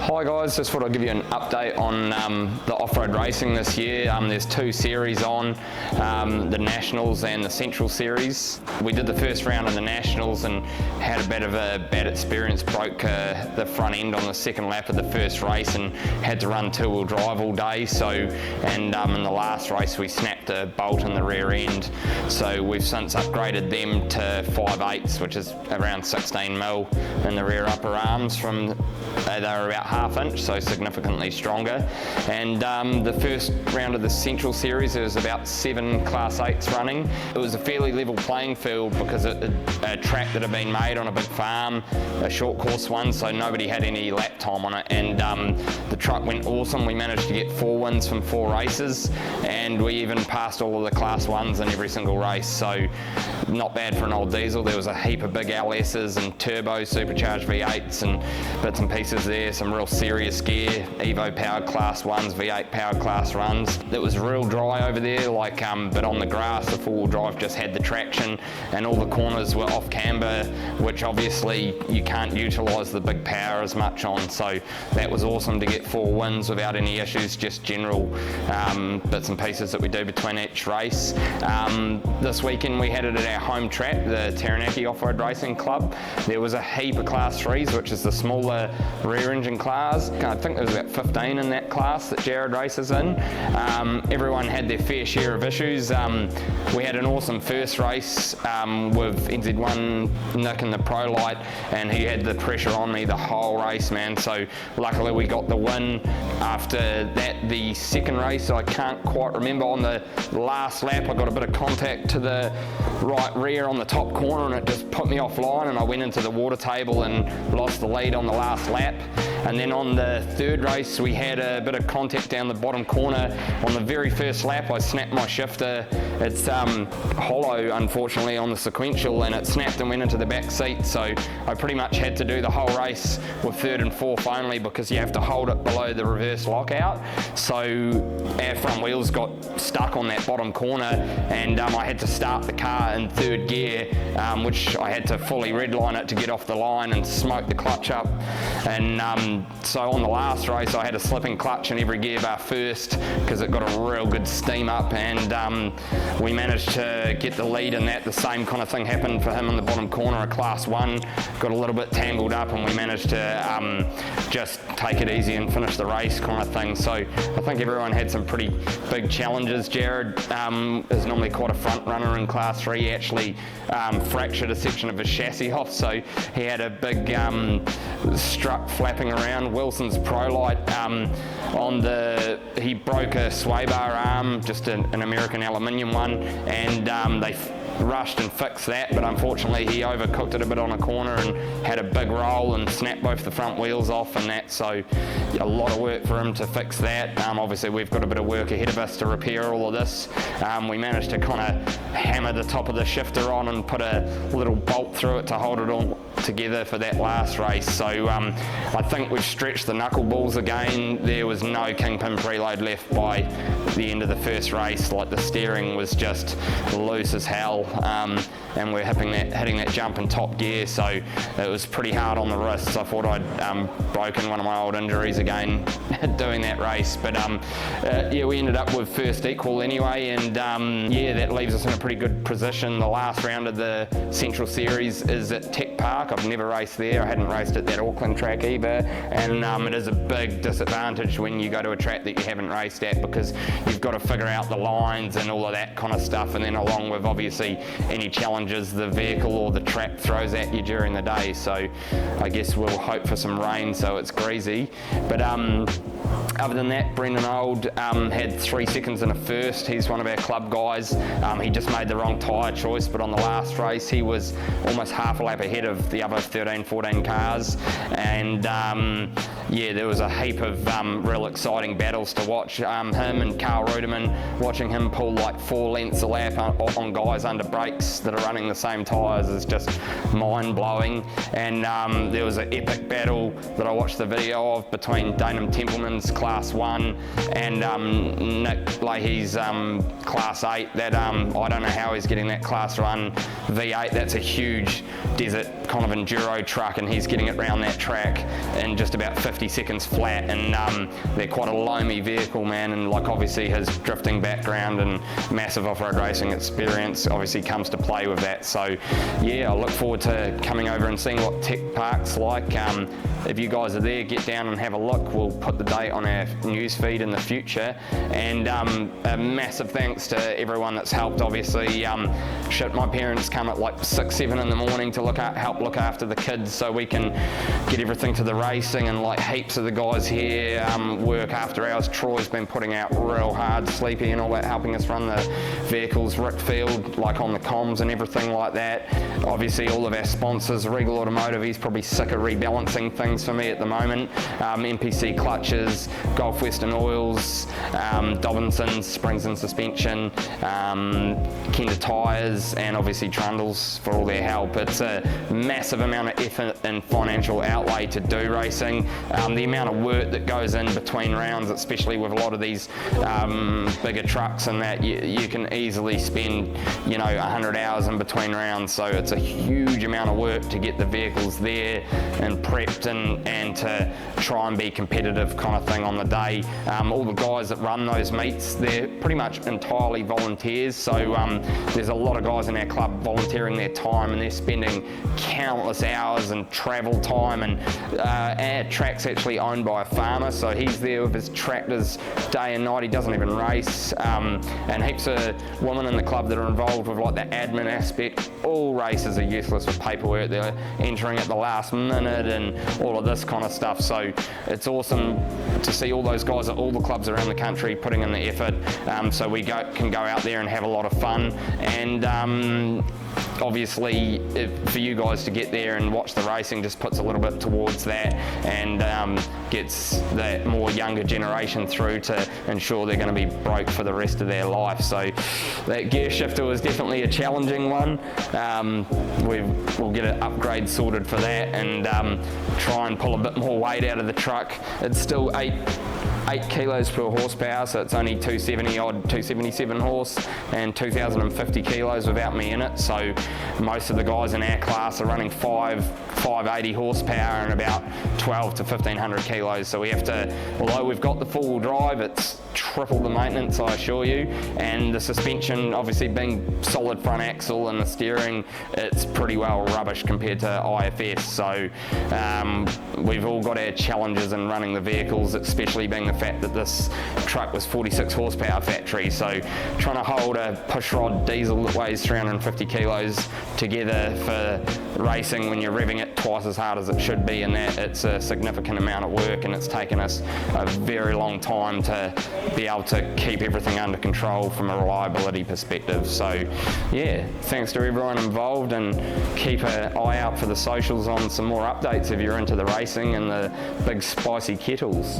Hi guys, just thought I'd give you an update on the off-road racing this year. There's two series on, the Nationals and the Central Series. We did the first round of the Nationals and had a bit of a bad experience, broke the front end on the second lap of the first race and had to run two-wheel drive all day. In the last race we snapped a bolt in the rear end. So we've since upgraded them to 5/8, which is around 16 mil in the rear upper arms. They're about ½ inch, so significantly stronger. And the first round of the Central Series, there was about 7 Class 8s running. It was a fairly level playing field because a track that had been made on a big farm, a short course one, so nobody had any lap time on it. And the truck went awesome. We managed to get 4 wins from 4 races, and we even passed all of the Class 1s in every single race. So not bad for an old diesel. There was a heap of big LSs and turbo supercharged V8s and bits and pieces there, some real serious gear, Evo powered Class 1s, V8 powered Class 1s. It was real dry over there, but on the grass the four-wheel drive just had the traction, and all the corners were off camber, which obviously you can't utilise the big power as much on. So that was awesome to get 4 wins without any issues, just general bits and pieces that we do between each race. This weekend we had it at our home track, the Taranaki Off-Road Racing Club. There was a heap of Class 3s, which is the smaller rear engine class. I think there was about 15 in that class that Jared races in. Everyone had their fair share of issues. We had an awesome first race with NZ1 Nick in the Pro Light, and he had the pressure on me the whole race, man. So luckily we got the win. After that, the second race, I can't quite remember, on the last lap I got a bit of contact to the right rear on the top corner and it just put me offline, and I went into the water table and lost the lead on the last lap. And then on the third race we had a bit of contact down the bottom corner. On the very first lap I snapped my shifter. It's hollow unfortunately on the sequential, and it snapped and went into the back seat, so I pretty much had to do the whole race with third and fourth only because you have to hold it below the reverse lockout. So our front wheels got stuck on that bottom corner, and I had to start the car in third gear, which I had to fully redline it to get off the line and smoke the clutch up. And so on the last race I had a slipping clutch in every gear bar first because it got a real good steam up, and we managed to get the lead in that. The same kind of thing happened for him in the bottom corner, a Class 1, got a little bit tangled up, and we managed to just take it easy and finish the race kind of thing. So I think everyone had some pretty big challenges. Jared is normally quite a front runner in Class 3. He actually fractured a section of his chassis off, so he had a big strut flapping around. Wilson's Pro Light, he broke a sway bar arm, just an American aluminium one, and they rushed and fixed that, but unfortunately he overcooked it a bit on a corner and had a big roll and snapped both the front wheels off and that, so a lot of work for him to fix that. Obviously we've got a bit of work ahead of us to repair all of this. We managed to kind of hammer the top of the shifter on and put a little bolt through it to hold it all together for that last race. So I think we've stretched the knuckleballs again. There was no kingpin preload left by the end of the first race. Like, the steering was just loose as hell, and we're hitting that jump in top gear, so it was pretty hard on the wrists. I thought I'd broken one of my old injuries again doing that race, but yeah, we ended up with first equal anyway, and yeah, that leaves us in a pretty good position. The last round of the Central Series is at Tech Park. I've never raced there. I hadn't raced at that Auckland track either, and it is a big disadvantage when you go to a track that you haven't raced at, because you've got to figure out the lines and all of that kind of stuff, and then along with obviously any challenges the vehicle or the track throws at you during the day. So I guess we'll hope for some rain so it's greasy, but other than that, Brendan Old had 3 seconds in a first. He's one of our club guys. He just made the wrong tyre choice, but on the last race he was almost half a lap ahead of the other 13, 14 cars, and yeah, there was a heap of real exciting battles to watch. Him and Carl Ruderman, watching him pull like 4 lengths a lap on guys under brakes that are running the same tyres is just mind-blowing. And there was an epic battle that I watched the video of between Danum Templeman's Class 1 and Nick Leahy's Class 8. That I don't know how he's getting that Class 1 V8. That's a huge desert kind of enduro truck, and he's getting it around that track in just about 50 seconds flat, and they're quite a loamy vehicle, man, and like obviously his drifting background and massive off-road racing experience obviously comes to play with that. So yeah, I look forward to coming over and seeing what Tech Park's like. If you guys are there, get down and have a look. We'll put the date on our news feed in the future. And a massive thanks to everyone that's helped. Obviously, my parents come at like 6, 7 in the morning to help look after the kids so we can get everything to the racing, and like heaps of the guys here work after hours. Troy's been putting out real hard, Sleepy and all that, helping us run the vehicles, Rick Field, like on the comms and everything like that. Obviously all of our sponsors, Regal Automotive, he's probably sick of rebalancing things for me at the moment. MPC Clutches, Gulf Western Oils, Dobinson's Springs and Suspension, Kenda Tyres, and obviously Trundles for all their help. It's a massive amount of effort and financial outlay to do racing. The amount of work that goes in between rounds, especially with a lot of these bigger trucks and that, you can easily spend 100 hours in between rounds. So it's a huge amount of work to get the vehicles there and prepped and to try and be competitive kind of thing on the day. All the guys that run those meets, they're pretty much entirely volunteers. So there's a lot of guys in our club volunteering their time, and they're spending countless hours and travel time, and our track's actually owned by a farmer, so he's there with his tractors day and night. He doesn't even race, and heaps of women in the club that are involved with like the admin aspect. All races are useless with paperwork. They're entering at the last minute and all of this kind of stuff. So it's awesome to see all those guys at all the clubs around the country putting in the effort, so we can go out there and have a lot of fun. And obviously for you guys to get there and watch the racing just puts a little bit towards that, and gets that more younger generation through to ensure they're going to be broke for the rest of their life. So that gear shifter was definitely a challenging one. We'll get an upgrade sorted for that, and try and pull a bit more weight out of the truck. It's still 8 kilos per horsepower, so it's only 270 odd, 277 horse, and 2,050 kilos without me in it. So most of the guys in our class are running 580 horsepower and about 12 to 1,500 kilos. So we have to, although we've got the four-wheel drive, it's triple the maintenance, I assure you. And the suspension, obviously being solid front axle, and the steering, it's pretty well rubbish compared to IFS. So we've all got our challenges in running the vehicles, especially being the fact that this truck was 46 horsepower factory. So trying to hold a pushrod diesel that weighs 350 kilos together for racing when you're revving it twice as hard as it should be, and that it's a significant amount of work, and it's taken us a very long time to be able to keep everything under control from a reliability perspective. So yeah, thanks to everyone involved, and keep an eye out for the socials on some more updates if you're into the racing and the big spicy kettles.